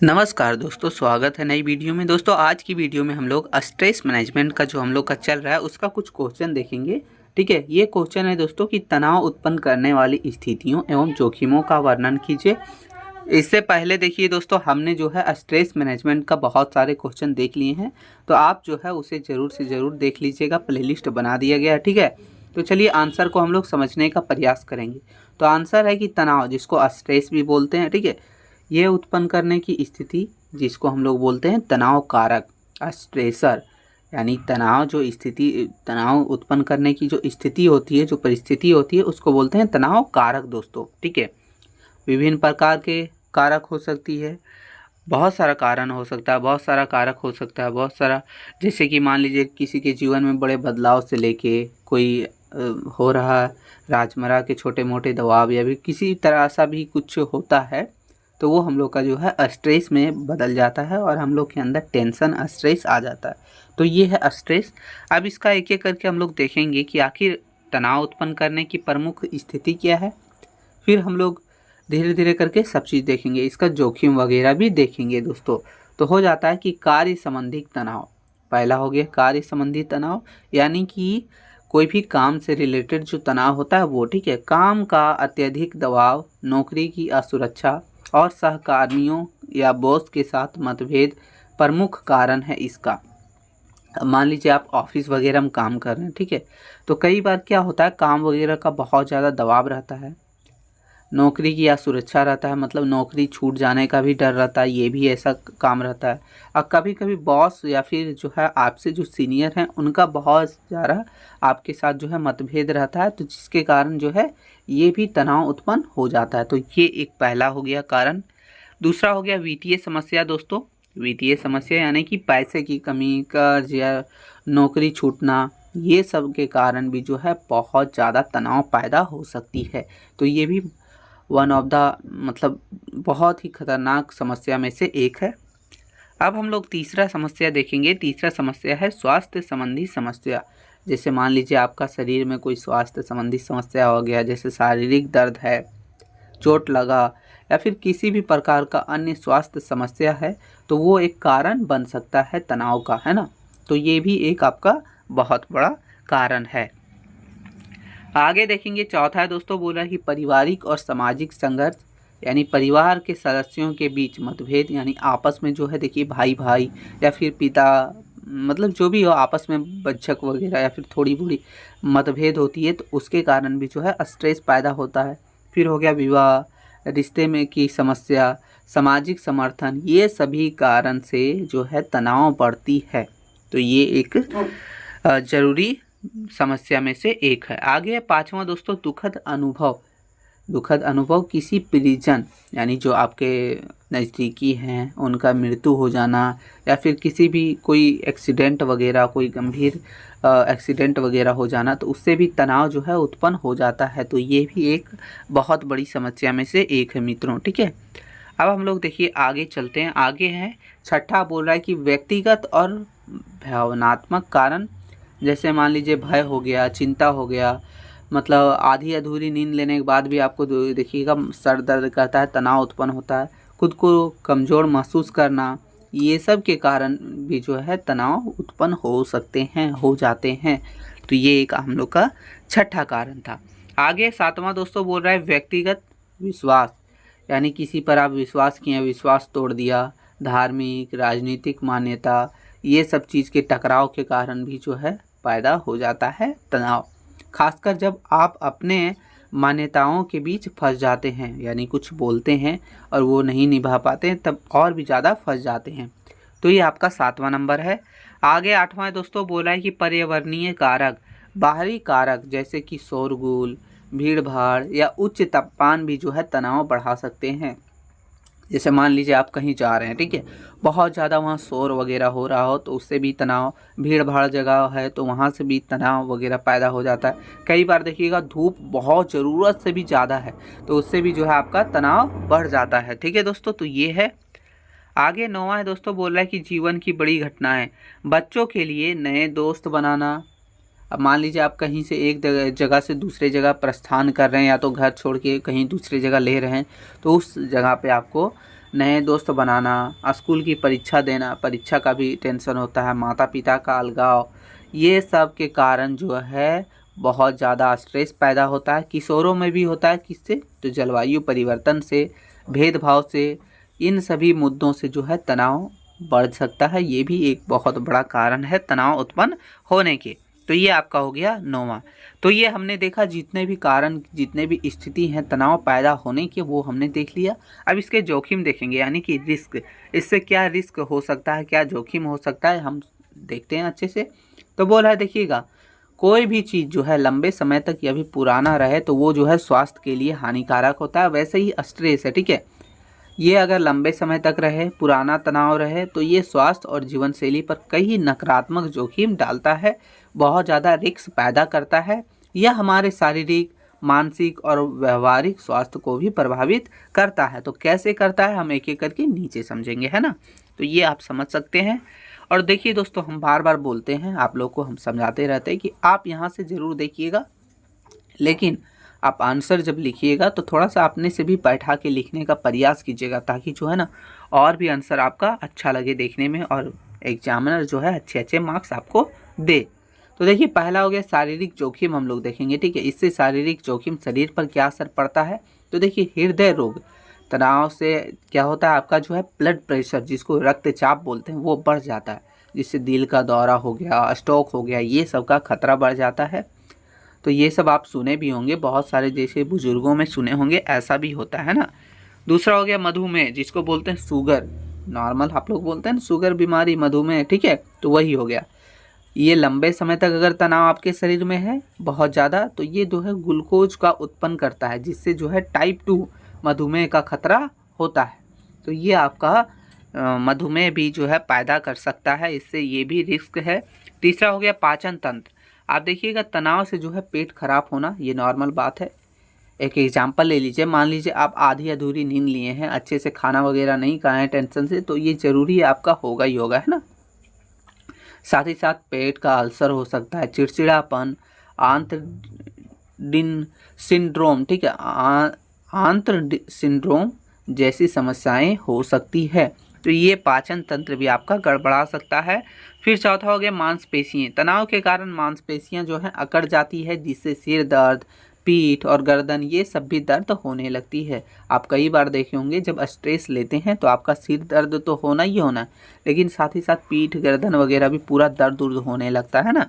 नमस्कार दोस्तों, स्वागत है नई वीडियो में। दोस्तों आज की वीडियो में हम लोग स्ट्रेस मैनेजमेंट का जो हम लोग का चल रहा है उसका कुछ क्वेश्चन देखेंगे। ठीक है, ये क्वेश्चन है दोस्तों कि तनाव उत्पन्न करने वाली स्थितियों एवं जोखिमों का वर्णन कीजिए। इससे पहले देखिए दोस्तों, हमने जो है स्ट्रेस मैनेजमेंट का बहुत सारे क्वेश्चन देख लिए हैं, तो आप जो है उसे ज़रूर से ज़रूर देख लीजिएगा। प्लेलिस्ट बना दिया गया है। ठीक है, तो चलिए आंसर को हम लोग समझने का प्रयास करेंगे। तो आंसर है कि तनाव, जिसको स्ट्रेस भी बोलते हैं, ठीक है, ये उत्पन्न करने की स्थिति जिसको हम लोग बोलते हैं तनाव कारक, स्ट्रेसर, यानी तनाव जो स्थिति, तनाव उत्पन्न करने की जो स्थिति होती है, जो परिस्थिति होती है, उसको बोलते हैं तनाव कारक दोस्तों। ठीक है, विभिन्न प्रकार के कारक हो सकती है, बहुत सारा कारण हो सकता है, बहुत सारा कारक हो सकता है, बहुत सारा, जैसे कि मान लीजिए किसी के जीवन में बड़े बदलाव से लेके कोई हो रहा रोजमर्रा के छोटे मोटे दबाव या भी किसी तरह सा भी कुछ होता है, तो वो हम लोग का जो है स्ट्रेस में बदल जाता है और हम लोग के अंदर टेंशन, स्ट्रेस आ जाता है। तो ये है स्ट्रेस। अब इसका एक एक करके हम लोग देखेंगे कि आखिर तनाव उत्पन्न करने की प्रमुख स्थिति क्या है। फिर हम लोग धीरे धीरे करके सब चीज़ देखेंगे, इसका जोखिम वगैरह भी देखेंगे दोस्तों। तो हो जाता है कि कार्य संबंधी तनाव। पहला हो गया कार्य संबंधी तनाव, यानी कि कोई भी काम से रिलेटेड जो तनाव होता है वो। ठीक है, काम का अत्यधिक दबाव, नौकरी की असुरक्षा और सहकर्मियों या बॉस के साथ मतभेद प्रमुख कारण है इसका। मान लीजिए आप ऑफिस वगैरह में काम कर रहे हैं, ठीक है, तो कई बार क्या होता है, काम वगैरह का बहुत ज़्यादा दबाव रहता है, नौकरी की असुरक्षा रहता है, मतलब नौकरी छूट जाने का भी डर रहता है, ये भी ऐसा काम रहता है। और कभी कभी बॉस या फिर जो है आपसे जो सीनियर हैं उनका बहुत ज़्यादा आपके साथ जो है मतभेद रहता है, तो जिसके कारण जो है ये भी तनाव उत्पन्न हो जाता है। तो ये एक पहला हो गया कारण। दूसरा हो गया वित्तीय समस्या दोस्तों। वित्तीय समस्या यानी कि पैसे की कमी, कर्ज या नौकरी छूटना, ये सब के कारण भी जो है बहुत ज़्यादा तनाव पैदा हो सकती है। तो ये भी वन ऑफ द मतलब बहुत ही खतरनाक समस्या में से एक है। अब हम लोग तीसरा समस्या देखेंगे। तीसरा समस्या है स्वास्थ्य संबंधी समस्या। जैसे मान लीजिए आपका शरीर में कोई स्वास्थ्य संबंधी समस्या हो गया, जैसे शारीरिक दर्द है, चोट लगा या फिर किसी भी प्रकार का अन्य स्वास्थ्य समस्या है, तो वो एक कारण बन सकता है तनाव का, है ना। तो ये भी एक आपका बहुत बड़ा कारण है। आगे देखेंगे, चौथा है दोस्तों, बोला कि पारिवारिक और सामाजिक संघर्ष, यानी परिवार के सदस्यों के बीच मतभेद, यानी आपस में जो है देखिए भाई भाई या फिर पिता, मतलब जो भी हो आपस में बच्चक वगैरह या फिर थोड़ी बड़ी मतभेद होती है, तो उसके कारण भी जो है स्ट्रेस पैदा होता है। फिर हो गया विवाह, रिश्ते में की समस्या, सामाजिक समर्थन, ये सभी कारण से जो है तनाव बढ़ती है। तो ये एक जरूरी समस्या में से एक है। आगे पांचवा दोस्तों, दुखद अनुभव। दुखद अनुभव किसी परिजन, यानी जो आपके नज़दीकी हैं, उनका मृत्यु हो जाना या फिर किसी भी कोई एक्सीडेंट वगैरह, कोई गंभीर एक्सीडेंट वगैरह हो जाना, तो उससे भी तनाव जो है उत्पन्न हो जाता है। तो ये भी एक बहुत बड़ी समस्या में से एक है मित्रों। ठीक है, अब हम लोग देखिए आगे चलते हैं। आगे है छठा, बोल रहा है कि व्यक्तिगत और भावनात्मक कारण। जैसे मान लीजिए भय हो गया, चिंता हो गया, मतलब आधी अधूरी नींद लेने के बाद भी आपको देखिएगा सर दर्द करता है, तनाव उत्पन्न होता है, खुद को कमज़ोर महसूस करना, ये सब के कारण भी जो है तनाव उत्पन्न हो सकते हैं, हो जाते हैं। तो ये एक हम लोग का छठा कारण था। आगे सातवां दोस्तों बोल रहा है व्यक्तिगत विश्वास, यानी किसी पर आप विश्वास किए, विश्वास तोड़ दिया, धार्मिक, राजनीतिक मान्यता, ये सब चीज़ के टकराव के कारण भी जो है पैदा हो जाता है तनाव। खासकर जब आप अपने मान्यताओं के बीच फंस जाते हैं, यानी कुछ बोलते हैं और वो नहीं निभा पाते हैं, तब और भी ज़्यादा फंस जाते हैं। तो ये आपका सातवां नंबर है। आगे आठवां दोस्तों बोला है कि पर्यावरणीय कारक, बाहरी कारक जैसे कि शोरगुल, भीड़ भाड़ या उच्च तापमान भी जो है तनाव बढ़ा सकते हैं। जैसे मान लीजिए आप कहीं जा रहे हैं, ठीक है, बहुत ज़्यादा वहाँ शोर वगैरह हो रहा हो, तो उससे भी तनाव, भीड़ भाड़ जगह है तो वहाँ से भी तनाव वगैरह पैदा हो जाता है। कई बार देखिएगा धूप बहुत ज़रूरत से भी ज़्यादा है, तो उससे भी जो है आपका तनाव बढ़ जाता है। ठीक है दोस्तों, तो ये है। आगे नौवां है दोस्तों, बोल रहा है कि जीवन की बड़ी घटनाएं, बच्चों के लिए नए दोस्त बनाना। अब मान लीजिए आप कहीं से एक जगह से दूसरे जगह प्रस्थान कर रहे हैं, या तो घर छोड़ के कहीं दूसरी जगह ले रहे हैं, तो उस जगह पे आपको नए दोस्त बनाना, स्कूल की परीक्षा देना, परीक्षा का भी टेंशन होता है, माता पिता का अलगाव, ये सब के कारण जो है बहुत ज़्यादा स्ट्रेस पैदा होता है। किशोरों में भी होता है, किससे? तो जलवायु परिवर्तन से, भेदभाव से, इन सभी मुद्दों से जो है तनाव बढ़ सकता है। ये भी एक बहुत बड़ा कारण है तनाव उत्पन्न होने के। तो ये आपका हो गया 9वां। तो ये हमने देखा जितने भी कारण, जितने भी स्थिति हैं तनाव पैदा होने के, वो हमने देख लिया। अब इसके जोखिम देखेंगे, यानी कि रिस्क, इससे क्या रिस्क हो सकता है, क्या जोखिम हो सकता है, हम देखते हैं अच्छे से। तो बोला है, देखिएगा, कोई भी चीज़ जो है लंबे समय तक या भी पुराना रहे तो वो जो है स्वास्थ्य के लिए हानिकारक होता है। वैसे ही स्ट्रेस है, ठीक है, ये अगर लंबे समय तक रहे, पुराना तनाव रहे, तो ये स्वास्थ्य और जीवन शैली पर कई नकारात्मक जोखिम डालता है, बहुत ज़्यादा रिस्क पैदा करता है। यह हमारे शारीरिक, मानसिक और व्यवहारिक स्वास्थ्य को भी प्रभावित करता है। तो कैसे करता है, हम एक एक करके नीचे समझेंगे, है ना। तो ये आप समझ सकते हैं। और देखिए दोस्तों, हम बार बार बोलते हैं, आप लोग को हम समझाते रहते हैं कि आप यहाँ से ज़रूर देखिएगा, लेकिन आप आंसर जब लिखिएगा तो थोड़ा सा अपने से भी बैठा के लिखने का प्रयास कीजिएगा, ताकि जो है ना और भी आंसर आपका अच्छा लगे देखने में, और एग्जामिनर जो है अच्छे अच्छे मार्क्स आपको दे। तो देखिए, पहला हो गया शारीरिक जोखिम, हम लोग देखेंगे, ठीक है। इससे शारीरिक जोखिम, शरीर पर क्या असर पड़ता है, तो देखिए, हृदय रोग, तनाव से क्या होता है, आपका जो है ब्लड प्रेशर, जिसको रक्तचाप बोलते हैं, वो बढ़ जाता है, जिससे दिल का दौरा हो गया, स्ट्रोक हो गया, ये सब का खतरा बढ़ जाता है। तो ये सब आप सुने भी होंगे, बहुत सारे जैसे बुजुर्गों में सुने होंगे, ऐसा भी होता है ना। दूसरा हो गया मधुमेह, जिसको बोलते हैं शुगर, नॉर्मल आप लोग बोलते हैं शुगर बीमारी, मधुमेह, ठीक है, तो वही हो गया। ये लंबे समय तक अगर तनाव आपके शरीर में है बहुत ज़्यादा, तो ये जो है ग्लूकोज का उत्पन्न करता है, जिससे जो है टाइप 2 मधुमेह का खतरा होता है। तो ये आपका मधुमेह भी जो है पैदा कर सकता है, इससे ये भी रिस्क है। तीसरा हो गया पाचन तंत्र। आप देखिएगा, तनाव से जो है पेट खराब होना, ये नॉर्मल बात है। एक एग्जांपल ले लीजिए, मान लीजिए आप आधी अधूरी नींद लिए हैं, अच्छे से खाना वगैरह नहीं खाए हैं टेंशन से, तो ये ज़रूरी आपका होगा ही होगा, है ना। साथ ही साथ पेट का अल्सर हो सकता है, चिड़चिड़ापन, आंत्र डिन सिंड्रोम, ठीक है, आंत्र सिंड्रोम जैसी समस्याएं हो सकती है। तो ये पाचन तंत्र भी आपका गड़बड़ा सकता है। फिर चौथा हो गया मांसपेशियां। तनाव के कारण मांसपेशियां जो हैं अकड़ जाती है, जिससे सिर दर्द, पीठ और गर्दन, ये सब भी दर्द होने लगती है। आप कई बार देखे होंगे, जब स्ट्रेस लेते हैं तो आपका सिर दर्द तो होना ही होना है, लेकिन साथ ही साथ पीठ, गर्दन वगैरह भी पूरा दर्द होने लगता है ना।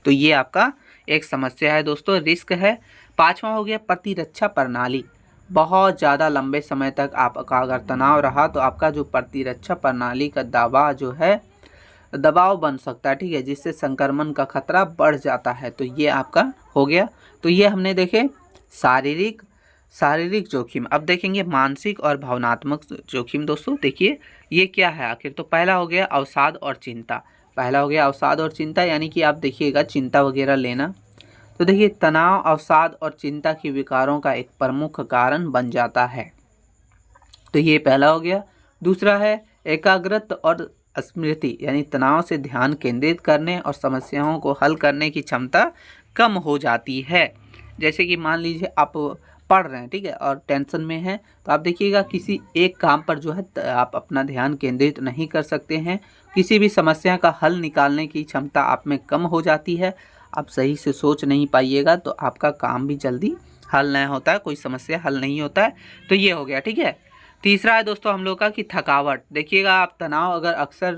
तो ये आपका एक समस्या है दोस्तों, रिस्क है। पाँचवा हो गया प्रतिरक्षा प्रणाली। बहुत ज़्यादा लंबे समय तक आपका अगर तनाव रहा तो आपका जो प्रतिरक्षा प्रणाली का दबाव बन सकता है, ठीक है, जिससे संक्रमण का खतरा बढ़ जाता है। तो ये आपका हो गया। तो ये हमने देखे शारीरिक जोखिम। अब देखेंगे मानसिक और भावनात्मक जोखिम। दोस्तों देखिए, ये क्या है आखिर। तो पहला हो गया अवसाद और चिंता। पहला हो गया अवसाद और चिंता, यानी कि आप देखिएगा चिंता वगैरह लेना। तो देखिए, तनाव, अवसाद और चिंता के विकारों का एक प्रमुख कारण बन जाता है। तो ये पहला हो गया। दूसरा है एकाग्रता और स्मृति, यानी तनाव से ध्यान केंद्रित करने और समस्याओं को हल करने की क्षमता कम हो जाती है। जैसे कि मान लीजिए आप पढ़ रहे हैं, ठीक है, और टेंशन में हैं, तो आप देखिएगा किसी एक काम पर जो है आप अपना ध्यान केंद्रित नहीं कर सकते हैं। किसी भी समस्या का हल निकालने की क्षमता आप में कम हो जाती है। आप सही से सोच नहीं पाइएगा तो आपका काम भी जल्दी हल नहीं होता है, कोई समस्या हल नहीं होता है। तो ये हो गया, ठीक है। तीसरा है दोस्तों हम लोग का कि थकावट। देखिएगा, आप तनाव अगर अक्सर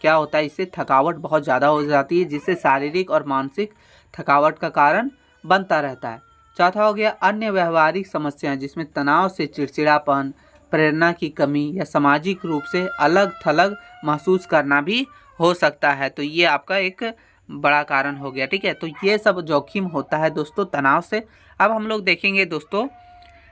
क्या होता है, इससे थकावट बहुत ज़्यादा हो जाती है, जिससे शारीरिक और मानसिक थकावट का कारण बनता रहता है। चौथा हो गया अन्य व्यवहारिक समस्याएं, जिसमें तनाव से चिड़चिड़ापन, प्रेरणा की कमी या सामाजिक रूप से अलग थलग महसूस करना भी हो सकता है। तो ये आपका एक बड़ा कारण हो गया, ठीक है। तो ये सब जोखिम होता है दोस्तों तनाव से। अब हम लोग देखेंगे दोस्तों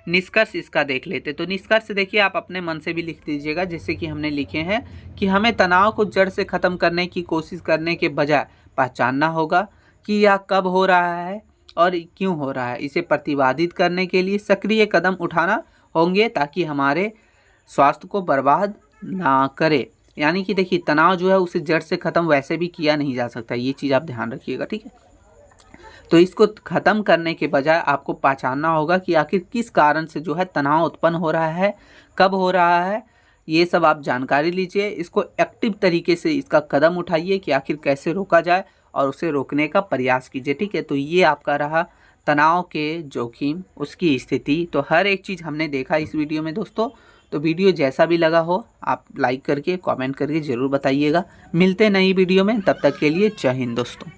निष्कर्ष, इसका देख लेते। तो निष्कर्ष देखिए, आप अपने मन से भी लिख दीजिएगा, जैसे कि हमने लिखे हैं कि हमें तनाव को जड़ से ख़त्म करने की कोशिश करने के बजाय पहचानना होगा कि यह कब हो रहा है और क्यों हो रहा है। इसे प्रतिवादित करने के लिए सक्रिय कदम उठाना होंगे, ताकि हमारे स्वास्थ्य को बर्बाद ना करे। यानी कि देखिए, तनाव जो है उसे जड़ से ख़त्म वैसे भी किया नहीं जा सकता, ये चीज़ आप ध्यान रखिएगा, ठीक है। तो इसको ख़त्म करने के बजाय आपको पहचानना होगा कि आखिर किस कारण से जो है तनाव उत्पन्न हो रहा है, कब हो रहा है, ये सब आप जानकारी लीजिए, इसको एक्टिव तरीके से इसका कदम उठाइए कि आखिर कैसे रोका जाए और उसे रोकने का प्रयास कीजिए। ठीक है, तो ये आपका रहा तनाव के जोखिम, उसकी स्थिति। तो हर एक चीज़ हमने देखा इस वीडियो में दोस्तों। तो वीडियो जैसा भी लगा हो आप लाइक करके कमेंट करके ज़रूर बताइएगा। मिलते हैं नई वीडियो में, तब तक के लिए जय हिंद दोस्तों।